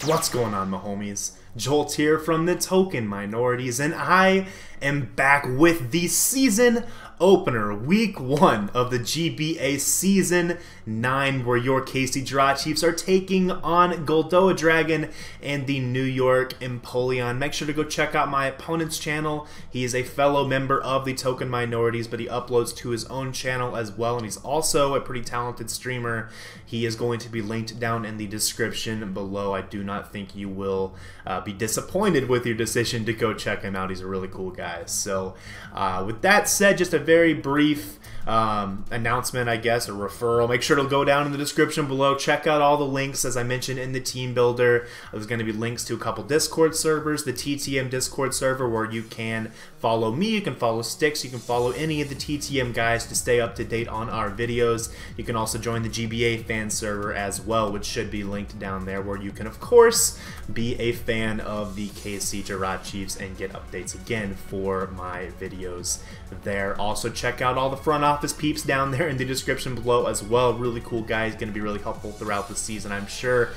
What's going on, my homies? Jolt here from TheTokenMinorities, and I am back with the season opener, week 1 of the GBA season 9, where your KC Jirachiefs are taking on GoldoaDragon and the New York Empoleon. Make sure to go check out my opponent's channel. He is a fellow member of the TokenMinorities, but he uploads to his own channel as well, and he's also a pretty talented streamer. He is going to be linked down in the description below. I do not think you will be disappointed with your decision to go check him out. He's a really cool guy. So with that said, just a very brief announcement, I guess, or referral. Make sure to go down in the description below. Check out all the links, as I mentioned, in the team builder. There's going to be links to a couple Discord servers, the TTM Discord server, where you can follow me, you can follow Sticks, you can follow any of the TTM guys to stay up to date on our videos. You can also join the GBA fan server as well, which should be linked down there, where you can, of course, be a fan of the KC Jirachiefs and get updates again for my videos there. Also, check out all the front office peeps down there in the description below as well. Really cool guys, going to be really helpful throughout the season, I'm sure.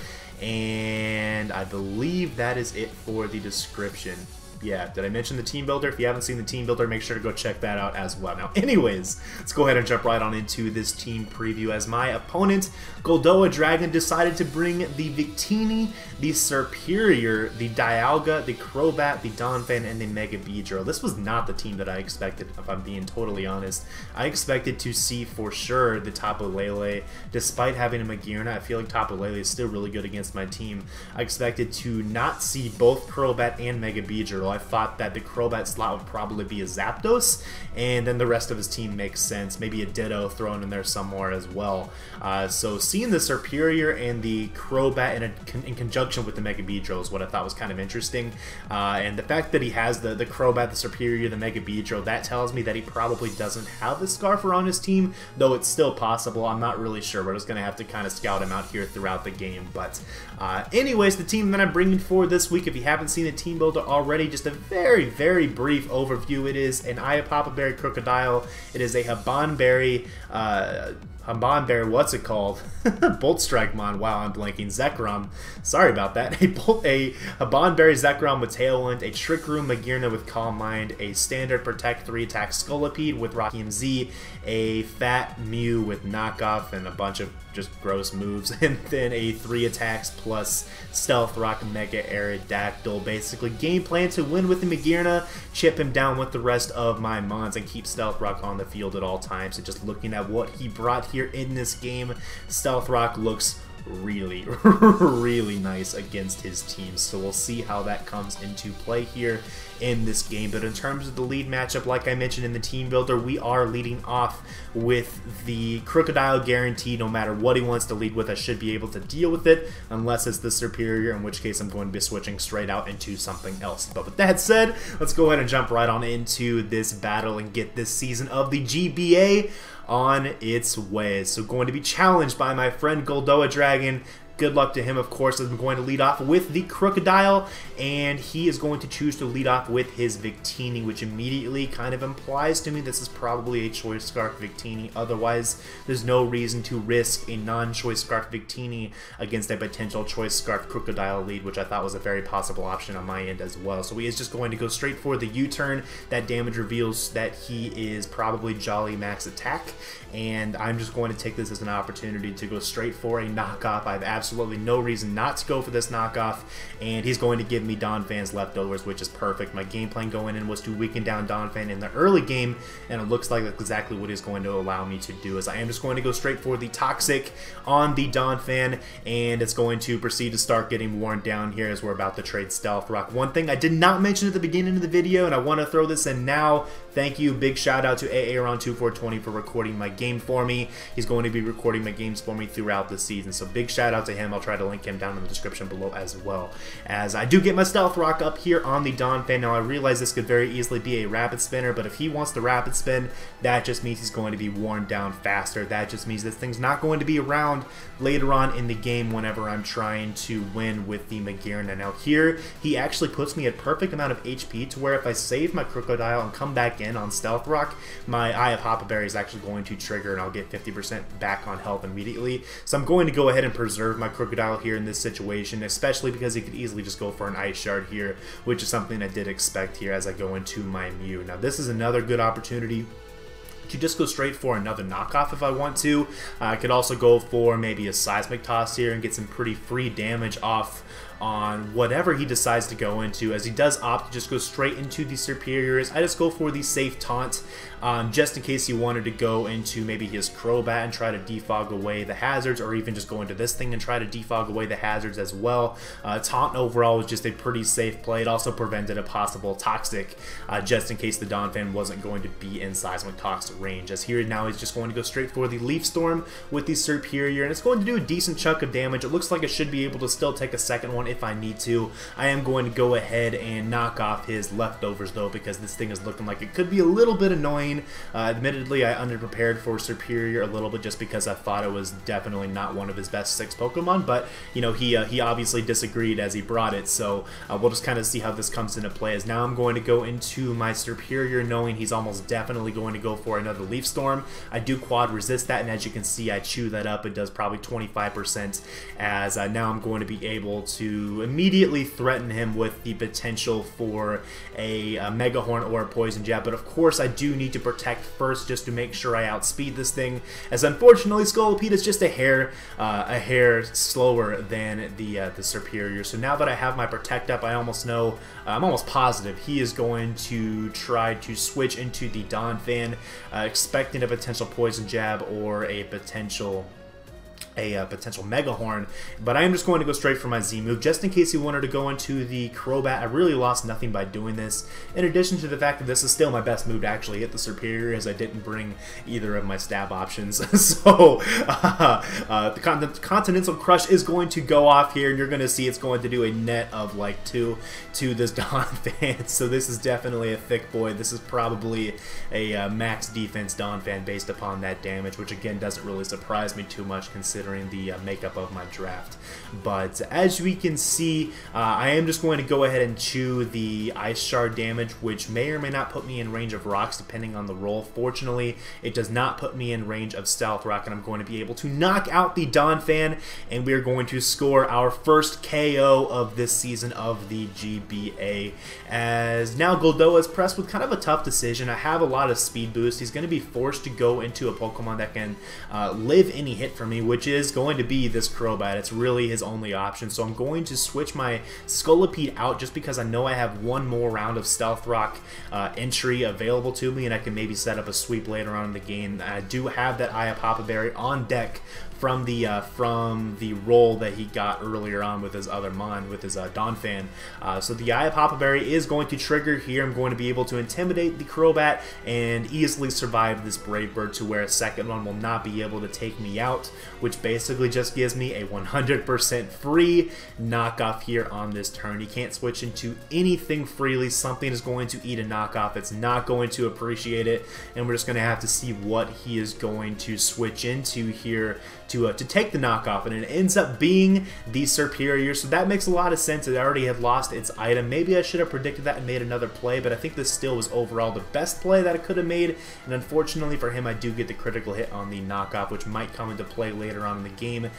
And I believe that is it for the description. Yeah, did I mention the team builder? If you haven't seen the team builder, make sure to go check that out as well. Now, anyways, let's go ahead and jump right on into this team preview, as my opponent, GoldoaDragon, decided to bring the Victini, the Superior, the Dialga, the Crobat, the Donphan, and the Mega Beedrill. This was not the team that I expected, if I'm being totally honest. I expected to see for sure the Tapu Lele. Despite having a Magearna, I feel like Tapu Lele is still really good against my team. I expected to not see both Crobat and Mega Beedrill. I thought that the Crobat slot would probably be a Zapdos, and then the rest of his team makes sense. Maybe a Ditto thrown in there somewhere as well. So seeing the Superior and the Crobat in conjunction with the Mega Beedrill is what I thought was kind of interesting. And the fact that he has the Crobat, the Superior, the Mega Beedrill, that tells me that he probably doesn't have the Scarfer on his team, though it's still possible. I'm not really sure. We're just going to have to kind of scout him out here throughout the game. But anyways, the team that I'm bringing for this week, if you haven't seen the team builder already, just a very, very brief overview. It is an Ayapapaberry Crocodile. It is a Habanberry, what's it called? Bolt Strikemon. Wow, I'm blanking. ZEKROM. Sorry about that. A Habanberry ZEKROM with Tailwind, a Trick Room Magearna with Calm Mind, a Standard Protect 3-attack Scolipede with Rocky MZ, a Fat Mew with Knockoff, and a bunch of just gross moves, and then a 3 attacks plus Stealth Rock Mega Aerodactyl. Basically, game plan to win with the Magearna, chip him down with the rest of my mons, and keep Stealth Rock on the field at all times. So just looking at what he brought here in this game, Stealth Rock looks really, really nice against his team. So we'll see how that comes into play here in this game. But in terms of the lead matchup, like I mentioned in the team builder, we are leading off with the Crocodile guarantee. No matter what he wants to lead with, I should be able to deal with it, unless it's the Superior, in which case I'm going to be switching straight out into something else. But with that said, let's go ahead and jump right on into this battle and get this season of the GBA on its way. So going to be challenged by my friend GoldoaDragon. Good luck to him, of course, as I'm going to lead off with the Crocodile, and he is going to choose to lead off with his Victini, which immediately kind of implies to me this is probably a Choice Scarf Victini. Otherwise, there's no reason to risk a non-Choice Scarf Victini against a potential Choice Scarf Crocodile lead, which I thought was a very possible option on my end as well. So he is just going to go straight for the U-turn. That damage reveals that he is probably Jolly Max Attack, and I'm just going to take this as an opportunity to go straight for a knockoff. I have absolutely no reason not to go for this knockoff, and he's going to give me Donphan's leftovers, which is perfect. My game plan going in was to weaken down Donphan in the early game, and it looks like that's exactly what he's going to allow me to do, as I am just going to go straight for the Toxic on the Donphan, and it's going to proceed to start getting worn down here as we're about to trade Stealth Rock. One thing I did not mention at the beginning of the video, and I want to throw this in now, thank you, big shout out to Aaron2420 for recording my game for me. He's going to be recording my games for me throughout the season, so big shout out to him. I'll try to link him down in the description below as well. As I do get my Stealth Rock up here on the Donphan. Now I realize this could very easily be a Rapid Spinner, but if he wants the Rapid Spin, that just means he's going to be worn down faster. That just means this thing's not going to be around later on in the game whenever I'm trying to win with the Magearna. Now here, he actually puts me at perfect amount of HP to where if I save my Crocodile and come back in on Stealth Rock, my Eye of Hoppa Berry is actually going to trigger and I'll get 50% back on health immediately. So I'm going to go ahead and preserve my Crocodile here in this situation, especially because he could easily just go for an Ice Shard here, which is something I did expect here as I go into my Mew. Now this is another good opportunity to just go straight for another knockoff if I want to. I could also go for maybe a Seismic Toss here and get some pretty free damage off on whatever he decides to go into, as he does opt to just go straight into the Superiors. I just go for the safe taunt, just in case he wanted to go into maybe his Crobat and try to defog away the hazards, or even just go into this thing and try to defog away the hazards as well. Taunt overall was just a pretty safe play. It also prevented a possible Toxic, just in case the Donphan wasn't going to be in Seismic Toxic range, as here now he's just going to go straight for the Leaf Storm with the Superior, and it's going to do a decent chunk of damage. It looks like I should be able to still take a second one if I need to. I am going to go ahead and knock off his leftovers though, because this thing is looking like it could be a little bit annoying. Admittedly, I underprepared for Superior a little bit just because I thought it was definitely not one of his best 6 Pokemon, but you know, he obviously disagreed as he brought it, so we'll just kind of see how this comes into play. As now I'm going to go into my Superior knowing he's almost definitely going to go for another Leaf Storm. I do quad resist that, and as you can see, I chew that up. It does probably 25%, as now I'm going to be able to immediately threaten him with the potential for a Mega Horn or a Poison Jab. But of course I do need to protect first just to make sure I outspeed this thing, as unfortunately Scolipede is just a hair slower than the Superior. So now that I have my Protect up, I almost know, I'm almost positive he is going to try to switch into the Donphan, expecting a potential Poison Jab or a potential Mega Horn, but I am just going to go straight for my Z move, just in case he wanted to go into the Crobat. I really lost nothing by doing this, in addition to the fact that this is still my best move to actually hit the Superior, as I didn't bring either of my stab options. So the Continental Crush is going to go off here, and you're going to see it's going to do a net of like 2 to this Donphan. So this is definitely a thick boy. This is probably a max defense Donphan based upon that damage, which again doesn't really surprise me too much considering the makeup of my draft. But as we can see, I am just going to go ahead and chew the Ice Shard damage, which may or may not put me in range of rocks depending on the roll. Fortunately, it does not put me in range of Stealth Rock, and I'm going to be able to knock out the Donphan, and we are going to score our first KO of this season of the GBA. As now Goldoa is pressed with kind of a tough decision. I have a lot of speed boost. He's going to be forced to go into a Pokemon that can live any hit for me, which is going to be this Crobat. It's really his only option, so I'm going to switch my Scolipede out just because I know I have one more round of Stealth Rock entry available to me, and I can maybe set up a sweep later on in the game. I do have that Eye of Hoppa Berry on deck from the roll that he got earlier on with his other Mon, with his Donphan. So the Eye of Hoppa Berry is going to trigger here. I'm going to be able to intimidate the Crobat and easily survive this Brave Bird to where a second one will not be able to take me out, which basically just gives me a 100% free knockoff here on this turn. He can't switch into anything freely. Something is going to eat a knockoff. It's not going to appreciate it, and we're just going to have to see what he is going to switch into here to take the knockoff, and it ends up being the Superior, so that makes a lot of sense. It already had lost its item. Maybe I should have predicted that and made another play, but I think this still was overall the best play that I could have made, and unfortunately for him, I do get the critical hit on the knockoff, which might come into play later on in the game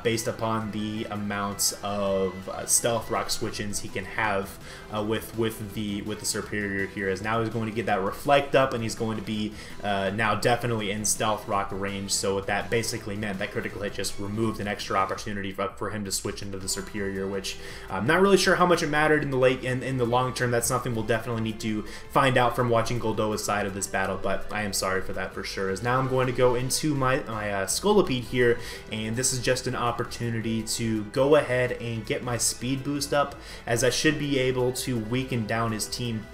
based upon the amounts of Stealth Rock switch-ins he can have with the Superior here, as now he's going to get that Reflect up, and he's going to be now definitely in Stealth Rock range, so that basically meant that critical hit just removed an extra opportunity for him to switch into the Superior, which I'm not really sure how much it mattered in the long term. That's something we'll definitely need to find out from watching Goldoa's side of this battle, but I am sorry for that for sure. As now I'm going to go into my Scolipede here, and this is just an opportunity to go ahead and get my speed boost up, as I should be able to weaken down his team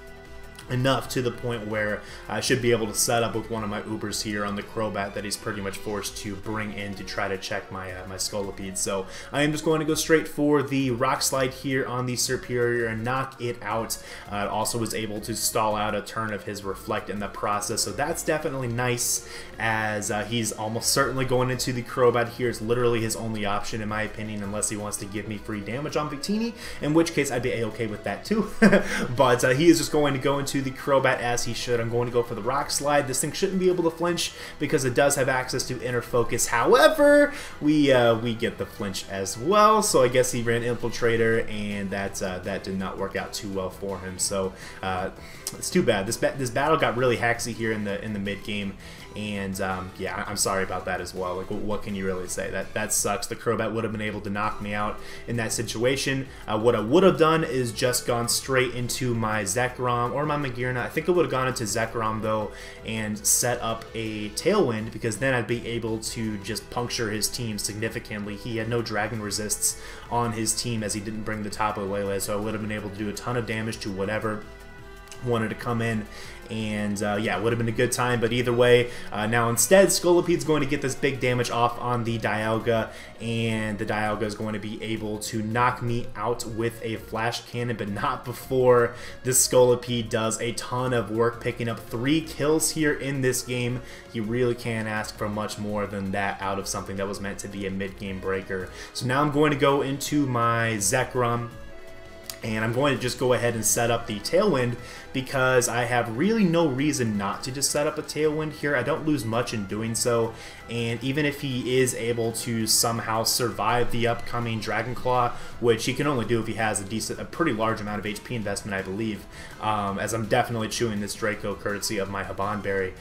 enough to the point where I should be able to set up with one of my Ubers here on the Crobat that he's pretty much forced to bring in to try to check my my Scolipede. So I am just going to go straight for the Rock Slide here on the Superior and knock it out. Also was able to stall out a turn of his Reflect in the process, so that's definitely nice, as he's almost certainly going into the Crobat here. It's literally his only option in my opinion, unless he wants to give me free damage on Victini, in which case I'd be a-okay with that too. But he is just going to go into into the Crobat as he should. I'm going to go for the Rock Slide. This thing shouldn't be able to flinch because it does have access to Inner Focus. However, we get the flinch as well. So I guess he ran Infiltrator, and that did not work out too well for him. So it's too bad. This battle got really haxy here in the mid game. And yeah, I'm sorry about that as well. Like, what can you really say? That sucks. The Crobat would have been able to knock me out in that situation. What I would have done is just gone straight into my ZEKROM or my Magearna. I think I would have gone into ZEKROM though and set up a Tailwind, because then I'd be able to just puncture his team significantly. He had no Dragon Resists on his team as he didn't bring the Tapu Lele, so I would have been able to do a ton of damage to whatever wanted to come in. And yeah, it would have been a good time, but either way, now instead Scolopede's going to get this big damage off on the Dialga, and the Dialga is going to be able to knock me out with a Flash Cannon, but not before this Scolipede does a ton of work, picking up 3 kills here in this game. You really can't ask for much more than that out of something that was meant to be a mid-game breaker. So now I'm going to go into my ZEKROM, and I'm going to just go ahead and set up the Tailwind, because I have really no reason not to just set up a Tailwind here. I don't lose much in doing so, and even if he is able to somehow survive the upcoming Dragon Claw, which he can only do if he has a pretty large amount of HP investment, I believe, as I'm definitely chewing this Draco courtesy of my Habanberry.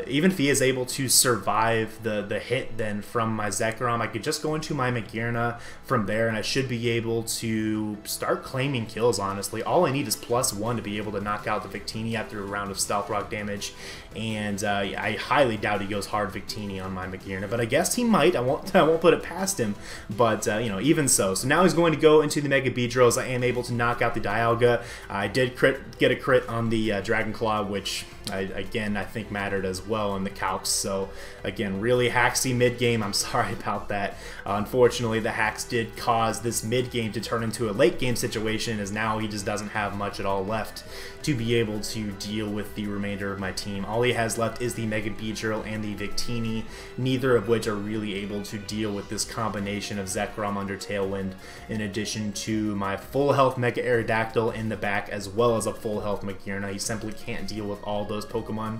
Even if he is able to survive the hit then from my ZEKROM, I could just go into my Magearna from there, and I should be able to start claiming kills, honestly. All I need is +1 to be able to knock out the Victini after a round of Stealth Rock damage, and I highly doubt he goes hard Victini on my Magearna, but I guess he might. I won't put it past him, but you know, even so. So now he's going to go into the Mega Beedrills. I am able to knock out the Dialga. I did get a crit on the Dragon Claw, which again I think mattered as well in the calcs. So again, really haxy mid game. I'm sorry about that. Unfortunately, the hacks did cause this mid game to turn into a late game situation, as now he just doesn't have much at all left to be able to deal with the remainder of my team. All he has left is the Mega Beedrill and the Victini, neither of which are really able to deal with this combination of ZEKROM under Tailwind, in addition to my full health Mega Aerodactyl in the back, as well as a full health Magearna. He simply can't deal with all those Pokemon.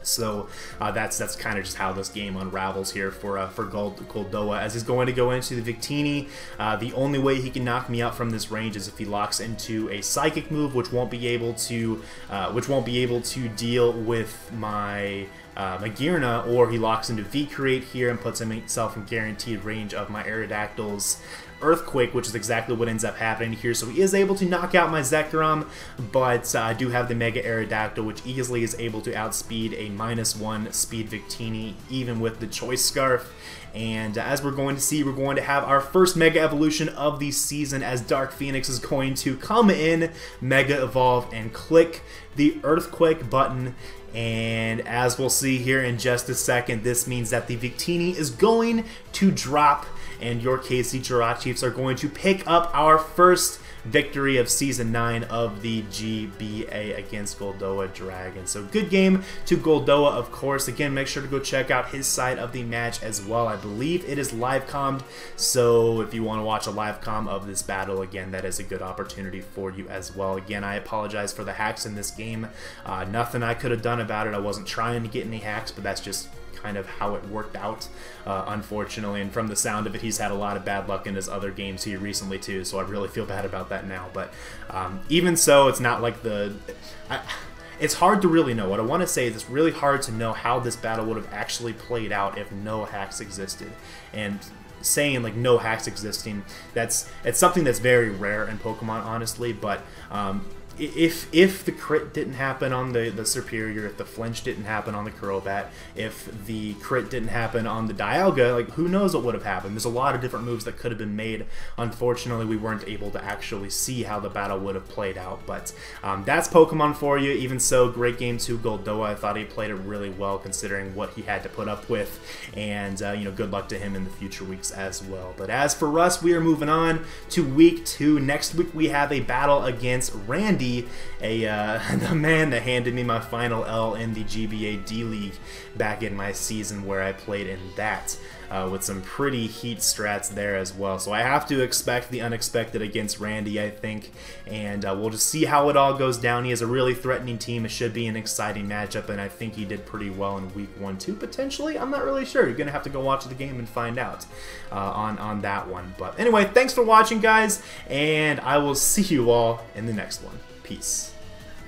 So that's kind of just how this game unravels here for Goldoa, as he's going to go into the Victini. The only way he can knock me out from this range is if he locks into a Psychic move, which won't be able to deal with my Magearna, or he locks into V-Create here and puts himself in guaranteed range of my Aerodactyl's Earthquake, which is exactly what ends up happening here. So he is able to knock out my ZEKROM, but I do have the Mega Aerodactyl, which easily is able to outspeed a -1 speed Victini, even with the Choice Scarf. And as we're going to see, we're going to have our first Mega Evolution of the season, as Dark Phoenix is going to come in, Mega Evolve, and click the Earthquake button. And as we'll see here in just a second, this means that the Victini is going to drop, and your KC Jirachiefs are going to pick up our first victory of Season 9 of the GBA against GoldoaDragon. So good game to Goldoa, of course. Again, make sure to go check out his side of the match as well. I believe it is live commed, so if you want to watch a live comm of this battle, again, that is a good opportunity for you as well. Again, I apologize for the hacks in this game. Nothing I could have done about it. I wasn't trying to get any hacks, but that's just kind of how it worked out, unfortunately. And from the sound of it, he's had a lot of bad luck in his other games here recently too, so I really feel bad about that now. But even so, it's not like it's hard to really know. What I want to say is it's really hard to know how this battle would have actually played out if no hacks existed. And saying like no hacks existing, it's something that's very rare in Pokemon, honestly. But if the crit didn't happen on the Superior, if the flinch didn't happen on the Crobat, if the crit didn't happen on the Dialga, like, who knows what would have happened. There's a lot of different moves that could have been made. Unfortunately, we weren't able to actually see how the battle would have played out, but that's Pokemon for you. Even so, great game to Goldoa. I thought he played it really well considering what he had to put up with, and you know, good luck to him in the future weeks as well. But as for us, we are moving on to week 2. Next week we have a battle against Randy, the man that handed me my final L in the GBA D-League back in my season where I played in that. with some pretty heat strats there as well. So I have to expect the unexpected against Randy, I think, and we'll just see how it all goes down. He has a really threatening team. It should be an exciting matchup, and I think he did pretty well in week 1 too, potentially. I'm not really sure. You're gonna have to go watch the game and find out on that one. But anyway, thanks for watching, guys, and I will see you all in the next one. Peace.